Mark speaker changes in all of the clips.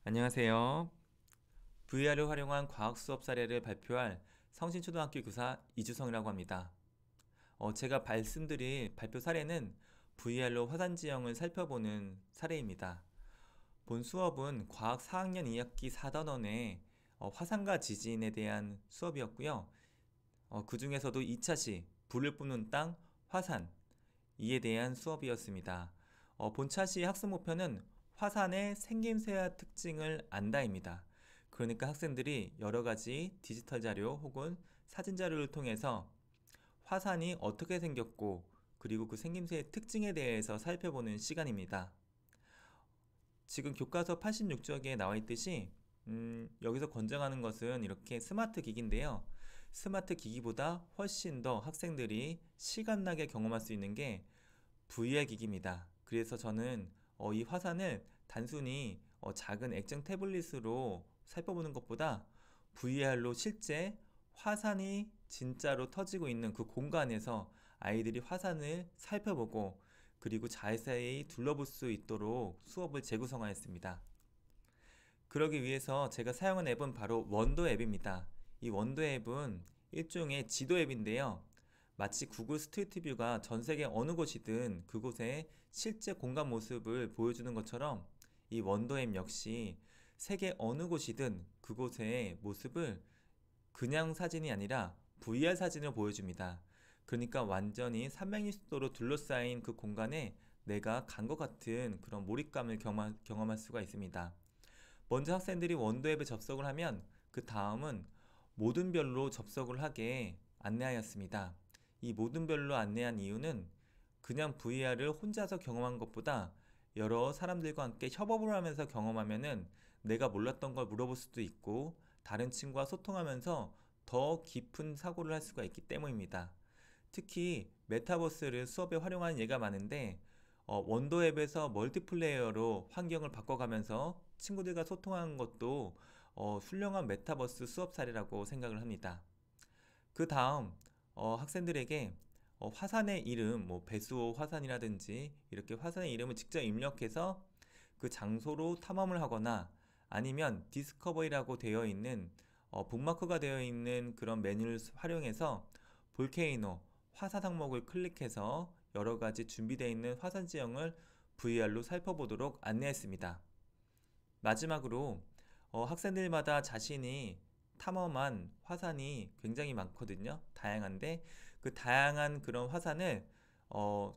Speaker 1: 안녕하세요. VR을 활용한 과학 수업 사례를 발표할 성신초등학교 교사 이주성이라고 합니다. 제가 말씀드릴 발표 사례는 VR로 화산 지형을 살펴보는 사례입니다. 본 수업은 과학 4학년 2학기 4단원의 화산과 지진에 대한 수업이었고요. 그 중에서도 2차시 불을 뿜는 땅, 화산 이에 대한 수업이었습니다. 본 차시 학습 목표는 화산의 생김새와 특징을 안다입니다. 그러니까 학생들이 여러 가지 디지털 자료 혹은 사진 자료를 통해서 화산이 어떻게 생겼고 그리고 그 생김새의 특징에 대해서 살펴보는 시간입니다. 지금 교과서 86쪽에 나와 있듯이 여기서 권장하는 것은 이렇게 스마트 기기인데요. 스마트 기기보다 훨씬 더 학생들이 실감나게 경험할 수 있는 게 VR 기기입니다. 그래서 저는 이 화산을 단순히 작은 액정 태블릿으로 살펴보는 것보다 VR로 실제 화산이 진짜로 터지고 있는 그 공간에서 아이들이 화산을 살펴보고 그리고 자세히 둘러볼 수 있도록 수업을 재구성하였습니다. 그러기 위해서 제가 사용한 앱은 바로 원더 앱입니다. 이 원더 앱은 일종의 지도 앱인데요. 마치 구글 스트리트 뷰가 전 세계 어느 곳이든 그곳의 실제 공간 모습을 보여주는 것처럼 이 원더 앱 역시 세계 어느 곳이든 그곳의 모습을 그냥 사진이 아니라 VR 사진을 보여줍니다. 그러니까 완전히 360도로 둘러싸인 그 공간에 내가 간 것 같은 그런 몰입감을 경험할 수가 있습니다. 먼저 학생들이 원더 앱에 접속을 하면 그 다음은 모든 별로 접속을 하게 안내하였습니다. 이 모든 별로 안내한 이유는 그냥 VR을 혼자서 경험한 것보다 여러 사람들과 함께 협업을 하면서 경험하면은 내가 몰랐던 걸 물어볼 수도 있고 다른 친구와 소통하면서 더 깊은 사고를 할 수가 있기 때문입니다. 특히 메타버스를 수업에 활용하는 예가 많은데 원더 앱에서 멀티플레이어로 환경을 바꿔가면서 친구들과 소통하는 것도 훌륭한 메타버스 수업 사례라고 생각을 합니다. 그 다음 학생들에게 화산의 이름, 뭐 배수호 화산이라든지 이렇게 화산의 이름을 직접 입력해서 그 장소로 탐험을 하거나 아니면 디스커버리라고 되어 있는 북마크가 되어 있는 그런 메뉴를 활용해서 볼케이노, 화산 항목을 클릭해서 여러 가지 준비되어 있는 화산 지형을 VR로 살펴보도록 안내했습니다. 마지막으로 학생들마다 자신이 탐험한 화산이 굉장히 많거든요. 다양한데 그 다양한 그런 화산을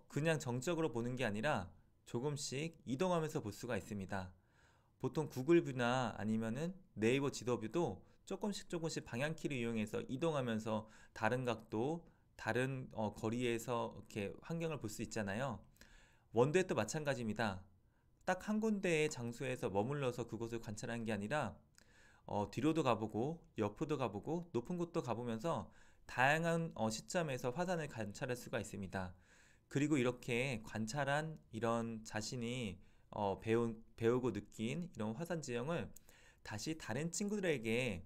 Speaker 1: 그냥 정적으로 보는 게 아니라 조금씩 이동하면서 볼 수가 있습니다. 보통 구글 뷰나 아니면은 네이버 지도뷰도 조금씩 방향키를 이용해서 이동하면서 다른 각도, 다른 거리에서 이렇게 환경을 볼 수 있잖아요. 원더에도 마찬가지입니다. 딱 한 군데의 장소에서 머물러서 그곳을 관찰하는 게 아니라 뒤로도 가보고 옆으로도 가보고 높은 곳도 가보면서 다양한 시점에서 화산을 관찰할 수가 있습니다. 그리고 이렇게 관찰한 이런 자신이 배우고 느낀 이런 화산 지형을 다시 다른 친구들에게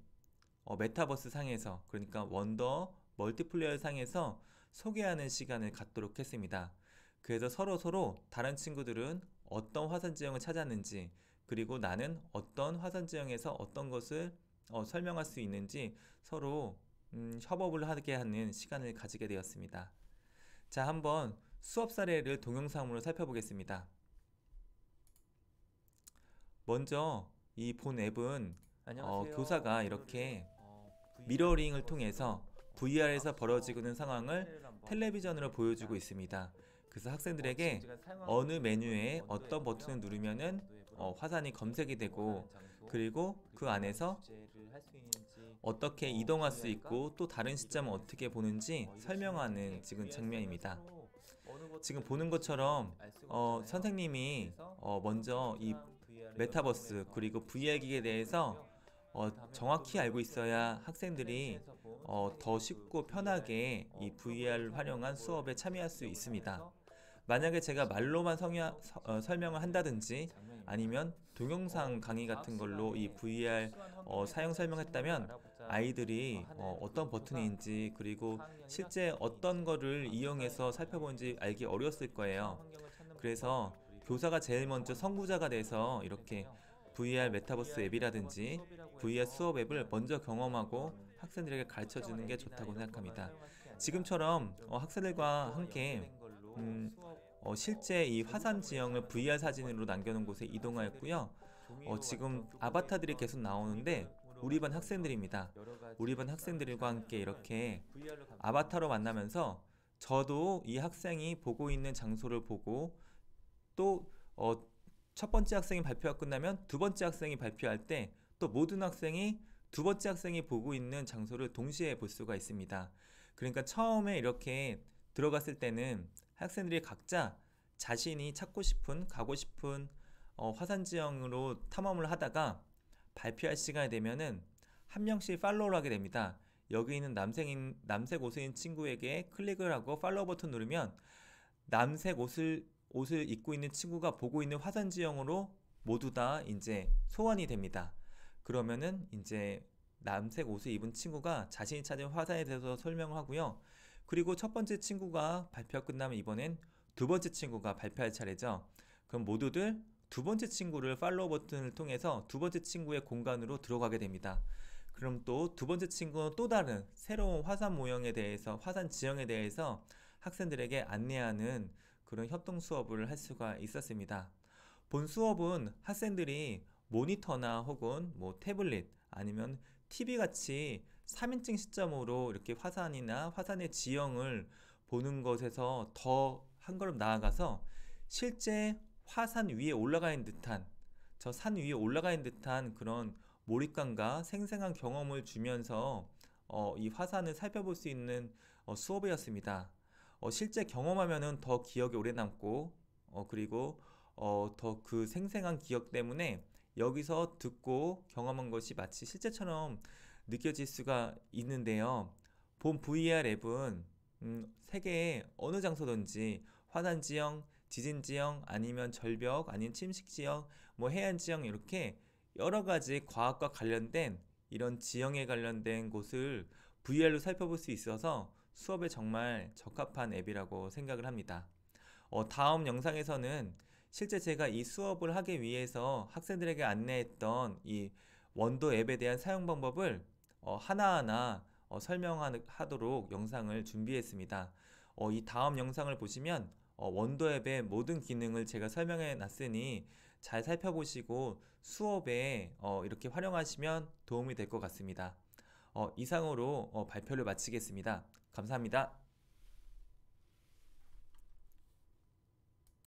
Speaker 1: 메타버스 상에서 그러니까 원더 멀티플레이어 상에서 소개하는 시간을 갖도록 했습니다. 그래서 서로 다른 친구들은 어떤 화산 지형을 찾았는지 그리고 나는 어떤 화산 지형에서 어떤 것을 설명할 수 있는지 서로 협업을 하게 하는 시간을 가지게 되었습니다. 자, 한번 수업 사례를 동영상으로 살펴보겠습니다. 먼저 이 본 앱은
Speaker 2: 안녕하세요.
Speaker 1: 교사가
Speaker 2: 오늘은
Speaker 1: 이렇게
Speaker 2: VR
Speaker 1: 미러링을 통해서
Speaker 2: 메타버스에서
Speaker 1: VR에서 벌어지고 있는
Speaker 2: 과학수업
Speaker 1: 상황을
Speaker 2: 사례를 한번
Speaker 1: 텔레비전으로
Speaker 2: 보도록
Speaker 1: 보여주고
Speaker 2: 하겠습니다.
Speaker 1: 있습니다. 그래서
Speaker 2: 지금
Speaker 1: 학생들에게
Speaker 2: 제가 사용하고
Speaker 1: 어느
Speaker 2: 있는 앱은
Speaker 1: 메뉴에
Speaker 2: 원도
Speaker 1: 어떤 버튼을
Speaker 2: 앱이고요.
Speaker 1: 누르면은
Speaker 2: 원도 앱으로
Speaker 1: 화산이 검색이
Speaker 2: 어디를 원하는
Speaker 1: 되고
Speaker 2: 장소
Speaker 1: 그리고 그
Speaker 2: 그리고 어떤
Speaker 1: 안에서
Speaker 2: 주제를 할 수 있는지
Speaker 1: 어떻게 이동할 수
Speaker 2: VR과
Speaker 1: 있고 또 다른 시점을 어떻게
Speaker 2: 미러링에서
Speaker 1: 보는지
Speaker 2: 이거
Speaker 1: 설명하는
Speaker 2: 질문지인데
Speaker 1: 지금
Speaker 2: VR에서는
Speaker 1: 장면입니다.
Speaker 2: 서로 어느
Speaker 1: 지금
Speaker 2: 버튼을
Speaker 1: 보는
Speaker 2: 누를지
Speaker 1: 것처럼
Speaker 2: 알 수가 없잖아요.
Speaker 1: 선생님이
Speaker 2: 그래서
Speaker 1: 먼저 이
Speaker 2: 통상 VR을
Speaker 1: 메타버스
Speaker 2: 이용해서
Speaker 1: 그리고 VR
Speaker 2: 시범
Speaker 1: 기기에
Speaker 2: 수업을
Speaker 1: 대해서
Speaker 2: 하고요. 그 다음에 어떤
Speaker 1: 정확히 알고 있어야
Speaker 2: 수업은
Speaker 1: 학생들이
Speaker 2: 텔레비전에서 본
Speaker 1: 더
Speaker 2: 선생님의 그
Speaker 1: 쉽고
Speaker 2: VR
Speaker 1: 편하게 이
Speaker 2: 프로그램
Speaker 1: VR을
Speaker 2: 사용
Speaker 1: 활용한
Speaker 2: 방법을
Speaker 1: 수업에 참여할 수
Speaker 2: 입력을
Speaker 1: 있습니다.
Speaker 2: 하면서
Speaker 1: 만약에 제가 말로만 설명을
Speaker 2: 시청하는
Speaker 1: 한다든지
Speaker 2: 장면입니다.
Speaker 1: 아니면 동영상
Speaker 2: 그
Speaker 1: 강의
Speaker 2: 과학
Speaker 1: 같은 걸로 이
Speaker 2: 시간에
Speaker 1: VR
Speaker 2: 특수한
Speaker 1: 사용
Speaker 2: 환경에서 친구를
Speaker 1: 설명했다면
Speaker 2: 알아보자
Speaker 1: 아이들이
Speaker 2: 하는
Speaker 1: 어떤
Speaker 2: 그 교사
Speaker 1: 버튼인지 그리고
Speaker 2: 4학년 1학기
Speaker 1: 실제 어떤
Speaker 2: 분이
Speaker 1: 거를 이용해서 살펴보는지 알기 어려웠을
Speaker 2: 특수한
Speaker 1: 거예요.
Speaker 2: 환경을 찾는 방법
Speaker 1: 그래서
Speaker 2: 그리고
Speaker 1: 교사가 제일 먼저
Speaker 2: 이동하는
Speaker 1: 선구자가
Speaker 2: 방법을
Speaker 1: 돼서 이렇게
Speaker 2: 안내했는데요.
Speaker 1: VR 메타버스 앱이라든지 VR 수업 앱을 먼저 경험하고 학생들에게 가르쳐 주는 게 좋다고 생각합니다. 지금처럼 학생들과 함께 실제 이 화산 지형을 VR 사진으로 남겨놓은 곳에 이동하였고요. 지금 아바타들이 계속 나오는데 우리 반 학생들입니다. 우리 반 학생들과 함께 이렇게 아바타로 만나면서 저도 이 학생이 보고 있는 장소를 보고 또 첫 번째 학생이 발표가 끝나면 두 번째 학생이 발표할 때 또 모든 학생이 두 번째 학생이 보고 있는 장소를 동시에 볼 수가 있습니다. 그러니까 처음에 이렇게 들어갔을 때는 학생들이 각자 자신이 찾고 싶은 가고 싶은 화산 지형으로 탐험을 하다가 발표할 시간이 되면은 한 명씩 팔로우를 하게 됩니다. 여기 있는 남색 옷인 친구에게 클릭을 하고 팔로우 버튼 누르면 남색 옷을 입고 있는 친구가 보고 있는 화산 지형으로 모두 다 이제 소환이 됩니다. 그러면은 이제 남색 옷을 입은 친구가 자신이 찾은 화산에 대해서 설명을 하고요. 그리고 첫 번째 친구가 발표가 끝나면 이번엔 두 번째 친구가 발표할 차례죠. 그럼 모두들 두 번째 친구를 팔로우 버튼을 통해서 두 번째 친구의 공간으로 들어가게 됩니다. 그럼 또 두 번째 친구는 또 다른 새로운 화산 모형에 대해서, 화산 지형에 대해서 학생들에게 안내하는 그런 협동 수업을 할 수가 있었습니다. 본 수업은 학생들이 모니터나 혹은 뭐 태블릿 아니면 TV 같이 3인칭 시점으로 이렇게 화산이나 화산의 지형을 보는 것에서 더 한 걸음 나아가서 실제 화산 위에 올라가 있는 듯한, 저 산 위에 올라가 있는 듯한 그런 몰입감과 생생한 경험을 주면서 이 화산을 살펴볼 수 있는 수업이었습니다. 실제 경험하면은 더 기억에 오래 남고 그리고 더 그 생생한 기억 때문에 여기서 듣고 경험한 것이 마치 실제처럼 느껴질 수가 있는데요. 본 VR 앱은 세계의 어느 장소든지 화산 지형, 지진 지형, 아니면 절벽, 아니면 침식 지형, 뭐 해안 지형 이렇게 여러 가지 과학과 관련된 이런 지형에 관련된 곳을 VR로 살펴볼 수 있어서 수업에 정말 적합한 앱이라고 생각을 합니다. 다음 영상에서는 실제 제가 이 수업을 하기 위해서 학생들에게 안내했던 이 원도 앱에 대한 사용 방법을 하나하나 설명하도록 영상을 준비했습니다. 이 다음 영상을 보시면 원도 앱의 모든 기능을 제가 설명해 놨으니 잘 살펴보시고 수업에 이렇게 활용하시면 도움이 될 것 같습니다. 이상으로 발표를 마치겠습니다. 감사합니다.